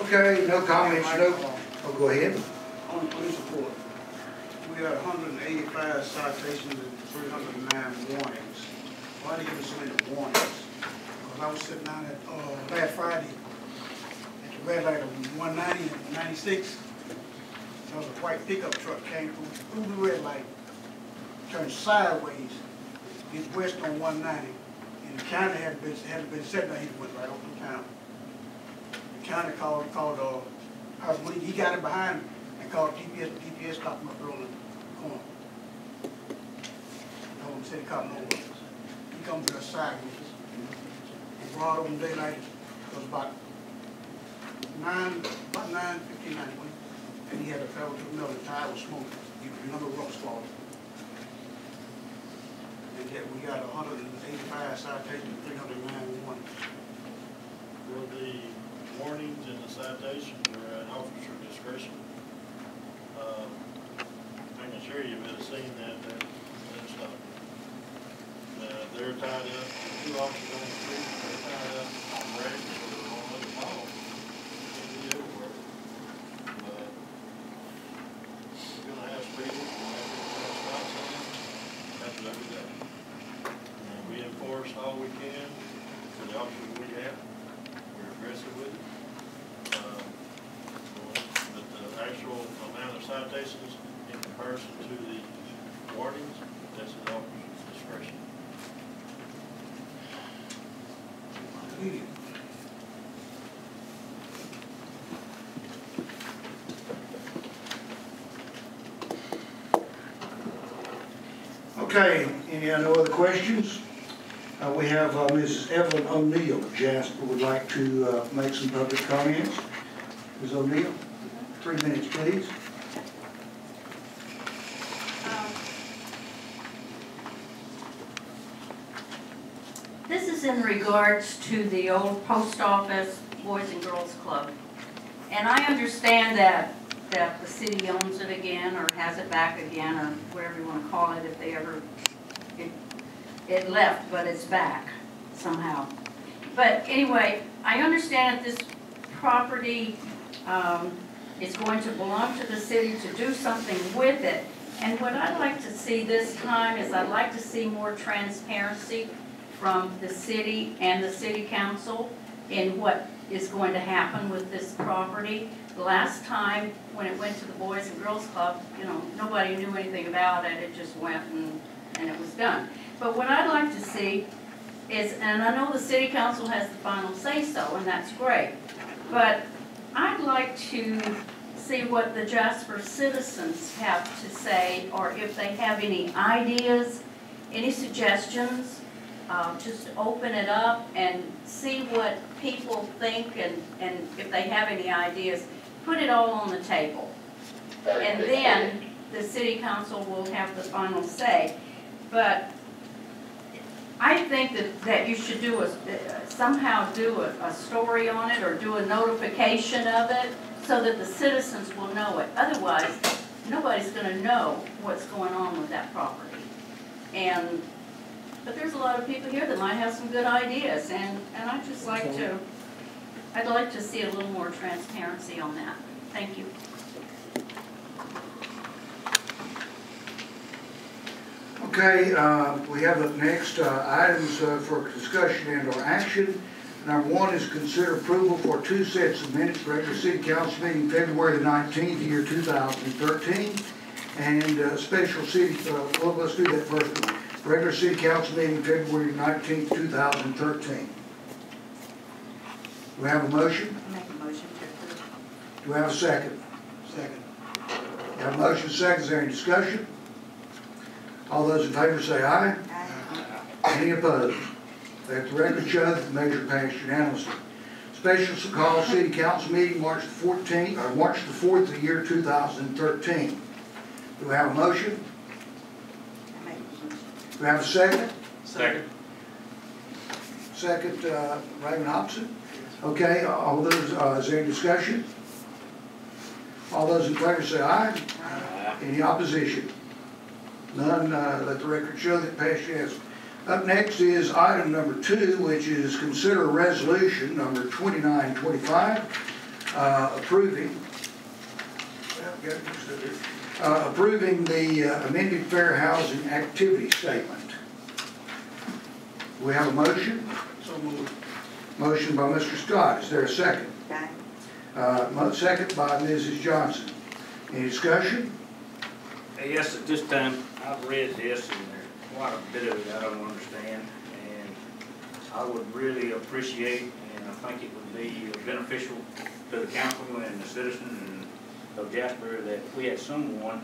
Okay, no comments, no. Oh, go ahead. On police report, we had 185 citations and 309 warnings. Why did you give us so many warnings? Because I was sitting down at last Friday at the red light of 190 and 96. There was a white pickup truck came through the red light, turned sideways, get west on 190, and the county had been sitting there. He went right over the town. The county called he got it behind him and called GPS stopped him up there on the corner. Told him, said he caught no words. He comes to us sideways. He brought over daylight. It was about 9:59, and he had a fellow to the middle. The tire was smoking. You remember rocks falling. And yet we got 185 citations, 309 warnings. Were the warnings and the citations were at officer discretion? I can assure you have seen that stop. They're tied up, two officers on the street, they're tied up on brakes or on other calls. Can't be everywhere. But we're going to have speeders, we're going to have stop signs. Happens every day. And we enforce all we can for the officers we have. We're aggressive with it. But the actual amount of citations in comparison to the warnings, that's an officer's discretion. Okay, any other questions? We have Mrs. Evelyn O'Neill of Jasper would like to make some public comments. Ms. O'Neill, 3 minutes, please. This is in regards to the old post office Boys and Girls Club. And I understand that the city owns it again or has it back again or whatever you want to call it if they ever, it left, but it's back somehow. But anyway, I understand that this property is going to belong to the city to do something with it. And what I'd like to see this time is I'd like to see more transparency from the city and the city council in what is going to happen with this property. The last time when it went to the Boys and Girls Club, you know, nobody knew anything about it. It just went and it was done. But what I'd like to see is, and I know the city council has the final say-so, and that's great, but I'd like to see what the Jasper citizens have to say, or if they have any ideas, any suggestions. Just open it up and see what people think, and if they have any ideas, put it all on the table. And then the city council will have the final say. But I think that you should do somehow do a story on it or do a notification of it so that the citizens will know it. Otherwise, nobody's going to know what's going on with that property. But there's a lot of people here that might have some good ideas, and I'd just like to, I'd like to see a little more transparency on that. Thank you. Okay, we have up next items for discussion and or action. Number 1 is consider approval for 2 sets of minutes for regular city council meeting February the 19th, year 2013, and special city, well, let's do that first one. Regular city council meeting February 19th, 2013. Do we have a motion? I'll make a motion to approve. Do we have a second? Second. We have a motion, second. Is there any discussion? All those in favor say aye. Aye. Any opposed? Let the record show that the measure passed unanimously. Special call city council meeting March the 14th, or March the 4th of the year 2013. Do we have a motion? Do we have a second? Second. Second, Raymond Hobson. Okay, all those, is there any discussion? All those in favor say aye. Aye. Any opposition? None. Let the record show that passed yes. Up next is item number 2, which is consider resolution number 2925, approving, approving the amended fair housing activity statement. We have a motion. So moved. Motion by Mr. Scott. Is there a second? Second by Mrs. Johnson. Any discussion? Yes, at this time, I've read this and there's quite a bit of it I don't understand. And I would really appreciate, and I think it would be beneficial to the council and the citizens of Jasper that we had someone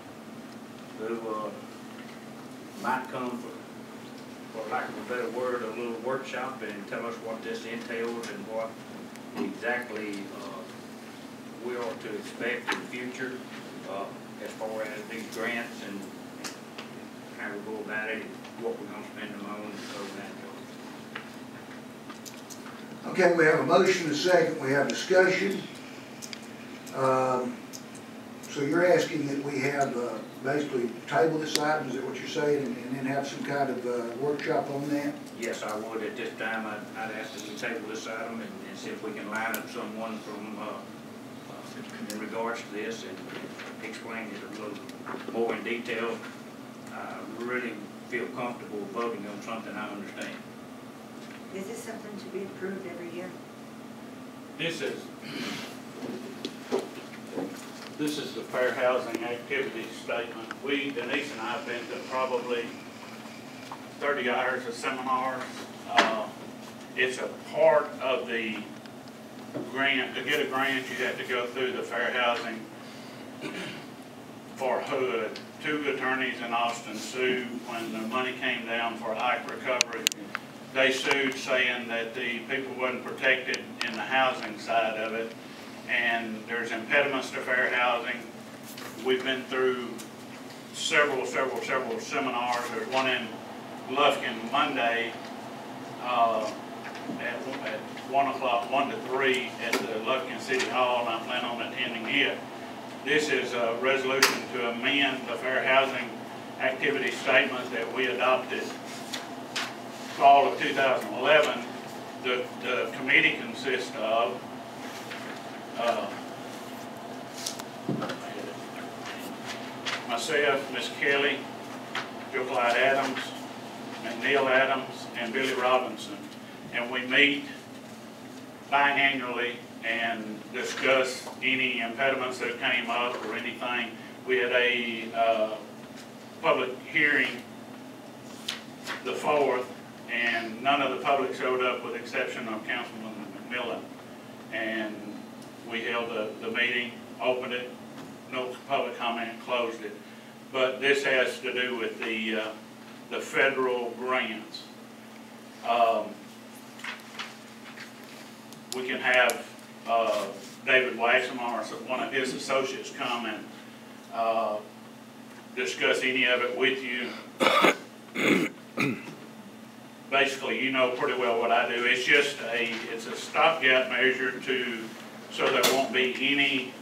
who might come, for lack of a better word, a little workshop and tell us what this entails and what exactly we are to expect in the future as far as these grants and how we go about it, what we're going to spend them on, and so that. Okay, we have a motion and a second. We have discussion. So you're asking that we have basically table this item, is that what you're saying, and then have some kind of workshop on that? Yes, I would. At this time, I'd ask that we table this item and see if we can line up someone from in regards to this and explain it a little more in detail. I really feel comfortable voting on something I understand. Is this something to be approved every year? This is the fair housing activity statement. Denise and I have been to probably 30 hours of seminars. It's a part of the grant. To get a grant, you have to go through the fair housing for HUD. 2 attorneys in Austin sued when the money came down for Ike recovery. They sued saying that the people wasn't protected in the housing side of it, and there's impediments to fair housing. We've been through several seminars. There's one in Lufkin Monday at 1 o'clock, 1 to 3 at the Lufkin City Hall, and I plan on attending it. This is a resolution to amend the fair housing activity statement that we adopted fall of 2011. The committee consists of myself, Miss Kelly, Joe Clyde Adams, McNeil Adams, and Billy Robinson. And we meet biannually and discuss any impediments that came up or anything. We had a public hearing the 4th, and none of the public showed up with the exception of Councilman McMillan. And we held the meeting, opened it, no public comment, closed it. But this has to do with the federal grants. We can have David Waxham or one of his associates come and discuss any of it with you. Basically, you know pretty well what I do. It's just it's a stopgap measure so there won't be any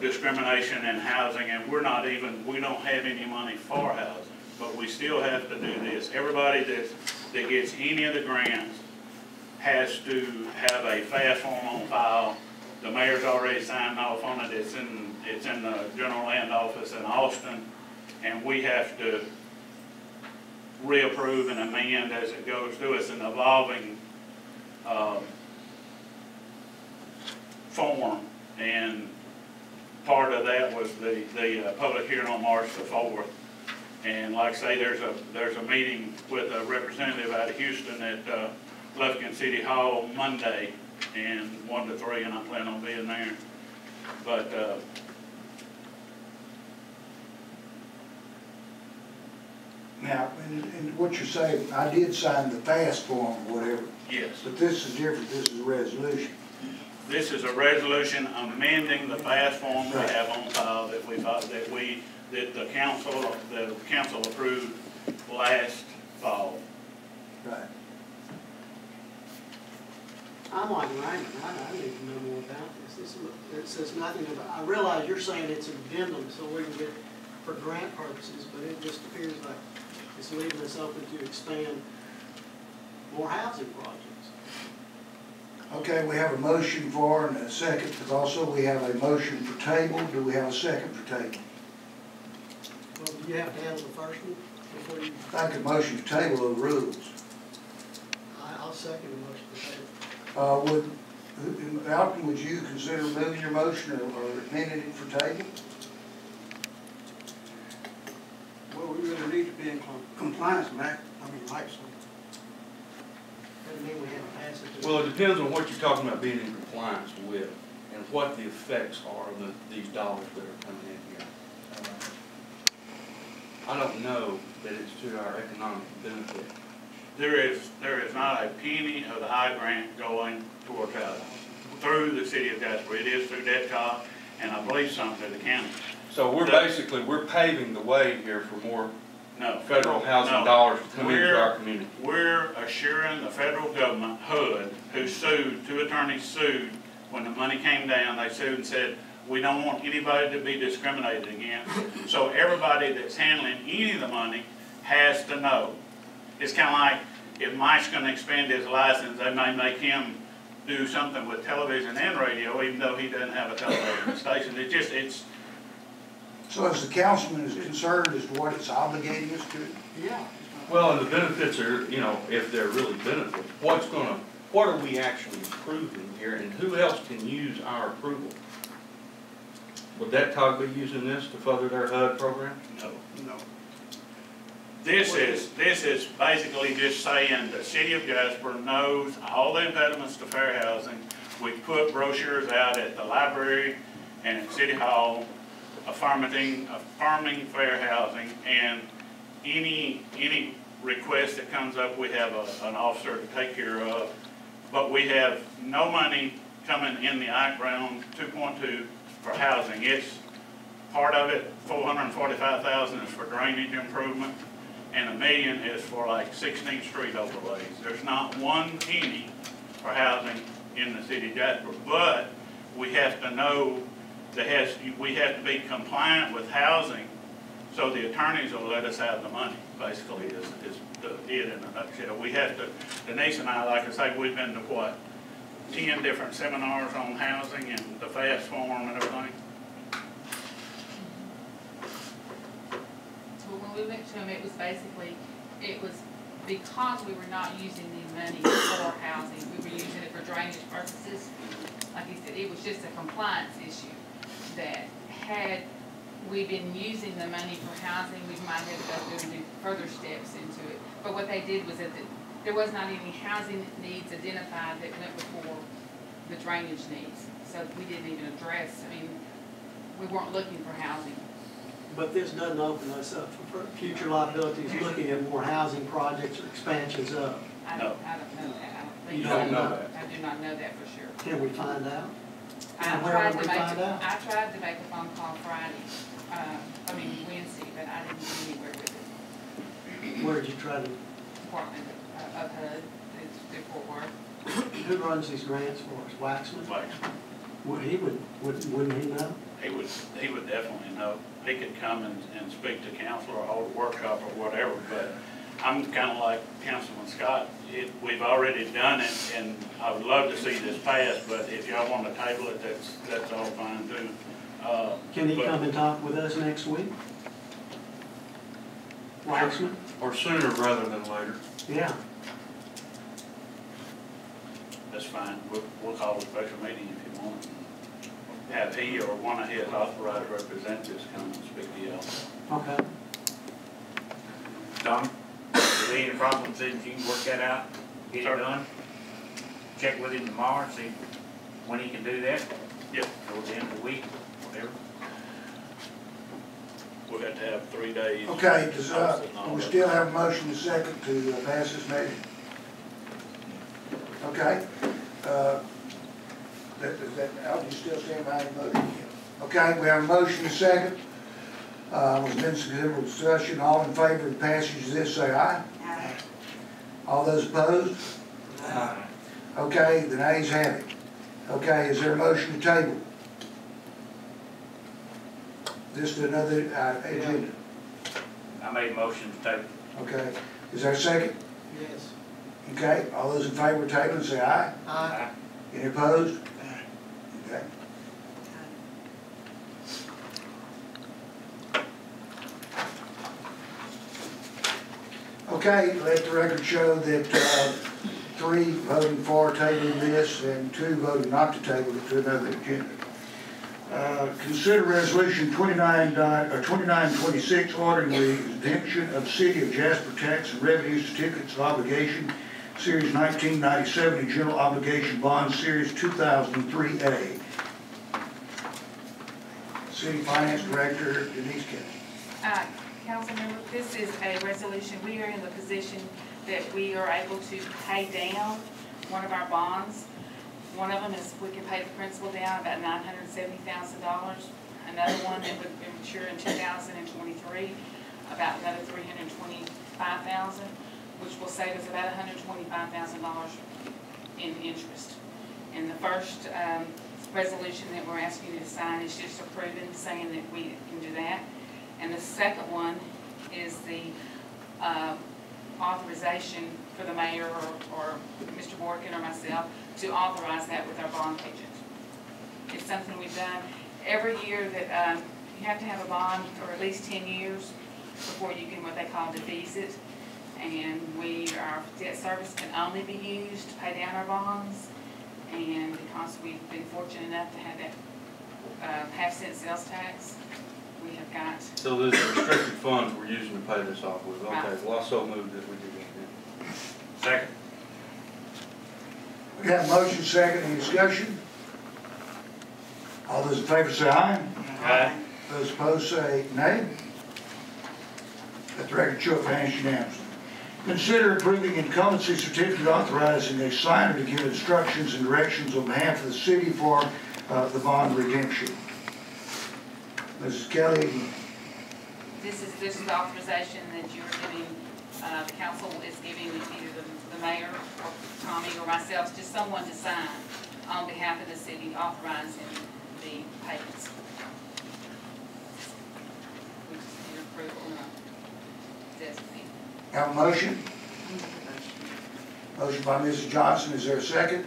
discrimination in housing, and we don't have any money for housing, but we still have to do this. Everybody that gets any of the grants has to have a FAST form on file. The mayor's already signed off on it. It's in the general land office in Austin, and we have to reapprove and amend as it goes through. It's an evolving form, and part of that was the public hearing on March the 4th. And like I say, there's a meeting with a representative out of Houston at Lufkin City Hall Monday, and 1 to 3, and I plan on being there. But now, and what you're saying, I did sign the FAST form or whatever. yes, But this is different. This is a resolution. this is a resolution amending the FAST form we have on file that the council approved last fall. Right. I'm like Raymond, I need to know more about this. It says nothing about, I realize you're saying it's an addendum so we can get for grant purposes, but it just appears like it's leaving us open to expand more housing projects. Okay, we have a motion for and a second, but also we have a motion for table. Do we have a second for table? Well, do you have to handle the first one before you? I think a motion for table of the rules. I'll second the motion for table. Alton, would you consider moving your motion or amending it for table? Well, we really need to be in compliance, Mike, so. Doesn't mean we haven't passed it. Well, it depends on what you're talking about being in compliance with and what the effects are of these dollars that are coming in here. I don't know that it's to our economic benefit. There is not a penny of the high grant going towards housing through the city of Jasper. It is through DETCOG, and I believe some through the county. So we're paving the way here for more No. federal housing No. dollars to come into our community. We're assuring the federal government, HUD, who sued, 2 attorneys sued, when the money came down, they sued and said, we don't want anybody to be discriminated against. So everybody that's handling any of the money has to know. It's kind of like if Mike's going to expand his license, they may make him do something with television and radio, even though he doesn't have a television station. It's. So as the councilman is concerned as to what it's obligating us to? Yeah. Well, and the benefits are, you know, if they're really benefits, what are we actually approving here, and who else can use our approval? Would DETCOG be using this to further their HUD program? No. This is basically just saying the city of Jasper knows all the impediments to fair housing. We put brochures out at the library and at City Hall affirming fair housing, and any request that comes up, we have an officer to take care of. But we have no money coming in the Ike Brown 2.2 for housing. It's part of it, $445,000 is for drainage improvement, and $1 million is for like 16th Street overlays. There's not one penny for housing in the city of Jasper, but we have to know we have to be compliant with housing, so the attorneys will let us have the money, basically, is it in a nutshell. We have to, Denise and I, like I say, we've been to what, 10 different seminars on housing and the FAST form and everything. So when we went to them, it was because we were not using the money for housing, we were using it for drainage purposes. Like you said, it was just a compliance issue, that had we been using the money for housing, we might have to go through further steps into it. But what they did was that there was not any housing needs identified that went before the drainage needs. So we didn't even address, we weren't looking for housing. But this doesn't open us up for future liabilities, looking at more housing projects or expansions of. I don't know that. You don't know that? I do not know that for sure. Can we find out? I Where tried would we find out? I tried to make a phone call Friday, Wednesday, but I didn't get anywhere with it. Where did you try to, Department of HUD, it's through Fort Worth. who runs these grants for us, Waxman? Like, Well, wouldn't he know? he would definitely know. He could come and speak to council or hold a workshop or whatever, but I'm kind of like Councilman Scott. We've already done it, and I would love to see this pass, but if y'all want to table it, that's all fine too. Can he come and talk with us next week? Waxman? Or sooner rather than later. Yeah. That's fine. We'll call a special meeting if you want. Have he or one of his authorized representatives come and speak to y'all. Okay. Don, is there any problems that you can work that out, get it Sure. done? Check with him tomorrow, see when he can do that? Yep. Towards the end of the week, whatever. We'll have to have 3 days. Okay, All we that. still have a motion and second to pass this measure. Okay, Alton, you still stand by your motion? Okay, we have a motion and second. There's been some considerable discussion. All in favor of the passage of this, say aye. Aye. All those opposed? Aye. Okay, the nays have it. Okay, is there a motion to table this to another agenda? I made a motion to table. Okay, is there a second? Yes. Okay, all those in favor of tabling, say aye. Aye. Any opposed? Okay. Okay, let the record show that 3 voting for tabling this and 2 voting not to table it to another agenda. Consider resolution 2926 ordering the exemption of City of Jasper tax and revenue certificates of obligation Series 1997 and General Obligation Bond Series 2003A. City Finance Director Denise Kelly. Councilmember, this is a resolution. We are in the position that we are able to pay down one of our bonds. One of them is we can pay the principal down about $970,000. Another one that would mature in 2023, about another $325,000, which will save us about $125,000 in interest. And the first resolution that we're asking you to sign is just approving, saying that we can do that. And the second one is the authorization for the mayor or Mr. Morgan or myself to authorize that with our bond agent. It's something we've done every year that you have to have a bond for at least 10 years before you can what they call defease it. And our debt service can only be used to pay down our bonds. And because we've been fortunate enough to have that half-cent sales tax, we have got. So those are restricted funds we're using to pay this off with. Okay, Right. well, I so moved that we did that. Second. We have a motion, second, any discussion? All those in favor say aye. Aye. Those opposed say nay. Let the record show it passed unanimously. Consider approving incumbency certificate authorizing a signer to give instructions and directions on behalf of the city for the bond redemption. Mrs. Kelly. This is the authorization that you're giving, the council is giving either the mayor or Tommy or myself, just someone to sign on behalf of the city authorizing the payments. We just need approval and designate. Have a motion? Motion by Mrs. Johnson, is there a second?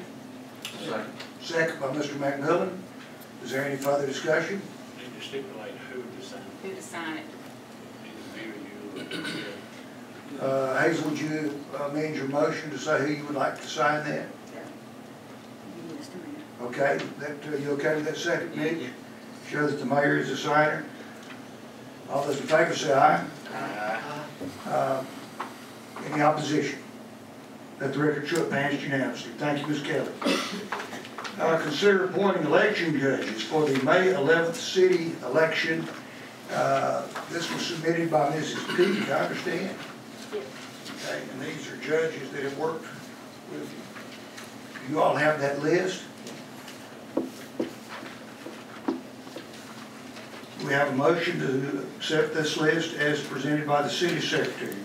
Second. Second by Mr. McMillan. Is there any further discussion? Need to stipulate who to sign, Who to sign it? either me or you. Hazel, would you amend your motion to say who you would like to sign that? Okay, you okay with that second, Mitch? Show that the mayor is the signer. All those in favor say aye. Aye. Any opposition? Let the record show it passed unanimously. Thank you, Ms. Kelly. Consider appointing election judges for the May 11th city election. This was submitted by Mrs. Peak, I understand. Okay, and these are judges that have worked with you. You all have that list. We have a motion to accept this list as presented by the city secretary.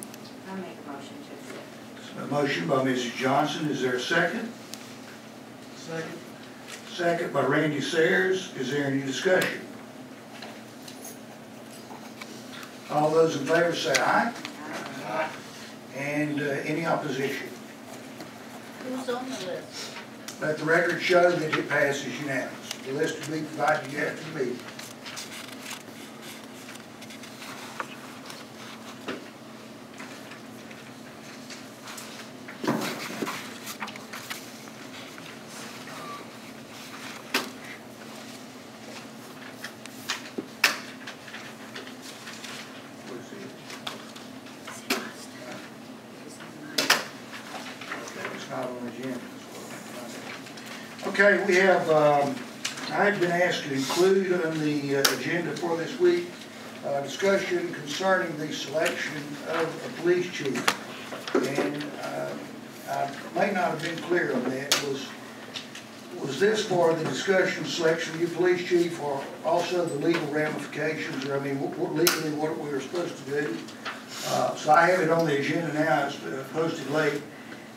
I'll make a motion to accept. A motion by Mrs. Johnson. Is there a second? Second. Second by Randy Sayers. Is there any discussion? All those in favor say aye. Aye. And any opposition? Who's on the list? Let the record show that it passes unanimously. The list will be provided to you after the meeting. Okay, we have, I had been asked to include on the agenda for this week discussion concerning the selection of a police chief. And I may not have been clear on that. Was this for the discussion selection of your police chief or also the legal ramifications? Or I mean, legally what we were supposed to do? So I have it on the agenda now. It's posted late.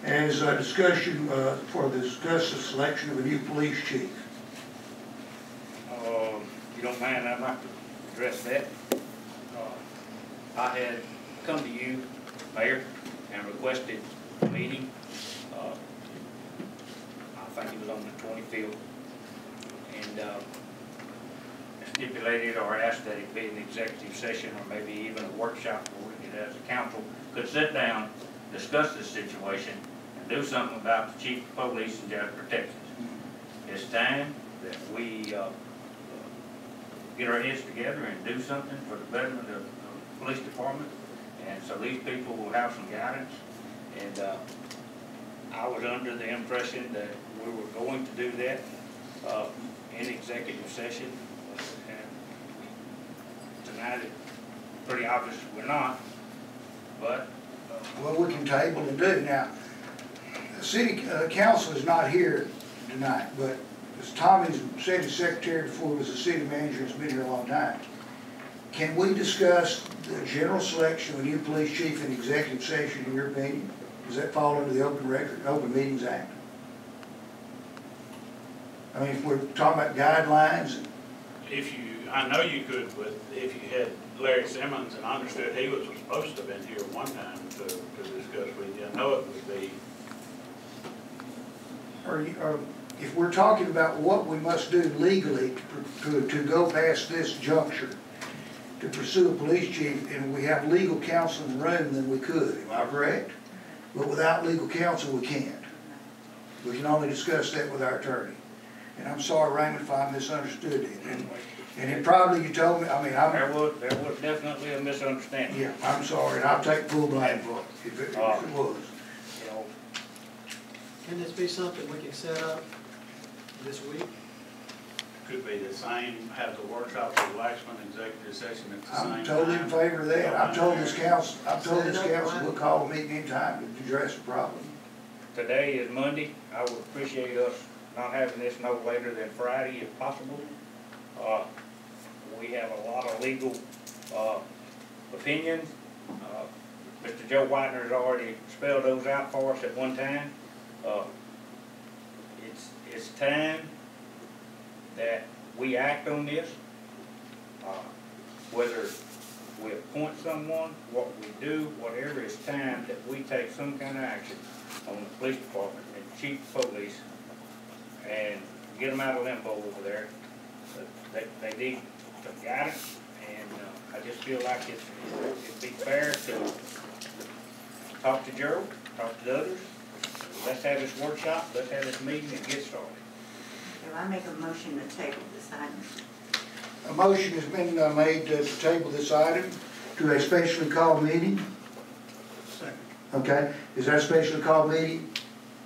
As a discussion discuss the selection of a new police chief. If you don't mind, I'd like to address that. I had come to you, Mayor, and requested a meeting. I think it was on the 25th. And stipulated or asked that it be an executive session or maybe even a workshop where we could, as a council, could sit down, discuss this situation, and do something about the chief of police in Jasper, Texas. It's time that we get our heads together and do something for the betterment of the police department, and so these people will have some guidance. And I was under the impression that we were going to do that in executive session, and tonight it's pretty obvious we're not, but Well, we can table and do. Now, the city council is not here tonight, but as Tommy's said, his secretary before he was the city manager, has been here a long time. Can we discuss the general selection of a new police chief in executive session, in your opinion? Does that fall under the Open Meetings Act? I mean, if we're talking about guidelines, I know you could, if you had Larry Simmons, and I understood he was supposed to have been here one time to discuss with you, I know it would be. or if we're talking about what we must do legally to go past this juncture, to pursue a police chief, and we have legal counsel in the room, then we could, am I correct? But without legal counsel, we can't. We can only discuss that with our attorney. And I'm sorry, Raymond, if I misunderstood it. And it probably, you told me, I mean, there was definitely a misunderstanding. yeah, I'm sorry, and I'll take full blame for it, if it was. You know, Can this be something we can set up this week? Could be the same, have the workshop with Waxman executive session at the same time. I'm totally in favor of that. I've told this council we'll call a meeting anytime to address the problem. today is Monday. I would appreciate us not having this no later than Friday if possible. We have a lot of legal opinions. Mr. Joe Whitener has already spelled those out for us at one time. It's time that we act on this. Whether we appoint someone, what we do, whatever, it's time that we take some kind of action on the police department and chief of police and get them out of limbo over there. They need some guidance, and I just feel like it'd be fair to talk to Gerald, talk to the others. Let's have this workshop, let's have this meeting and get started. Well, I make a motion to table this item. A motion has been made to table this item to a specially called meeting. Second. Okay, is that a specially called meeting?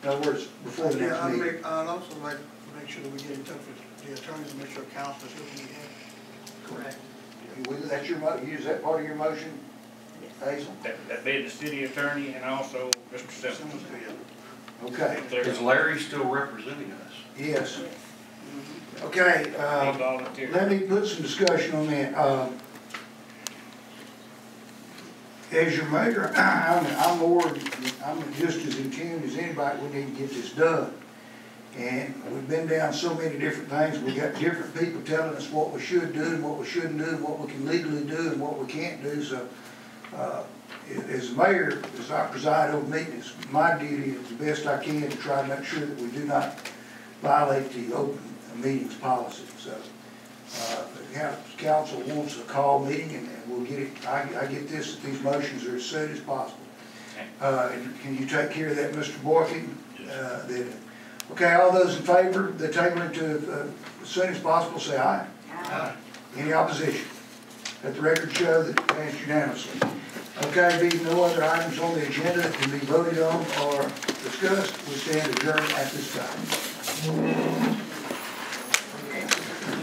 In other words, before the next meeting? I'd also like to make sure that we get in touch with the attorneys and make sure counsel is looking at it. Correct. That's your, is that part of your motion, Hazel? That be the city attorney and also Mr. Simmons. Okay, Is Larry still representing us? yes. Okay, He volunteered. let me put some discussion on that. As your mayor, I'm just as in tune as anybody. We need to get this done. And we've been down so many different things. We got different people telling us what we should do and what we shouldn't do, and what we can legally do and what we can't do. So, as mayor, as I preside over meetings, my duty is the best I can to try to make sure that we do not violate the open meetings policy. So, the council wants a call meeting, and we'll get it. I get this, that these motions are as soon as possible. And can you take care of that, Mr. Boykin? Okay, all those in favor of the tabling to as soon as possible, say aye. Aye. Any opposition? Let the record show that passed unanimously. Okay, being no other items on the agenda that can be voted on or discussed, we stand adjourned at this time.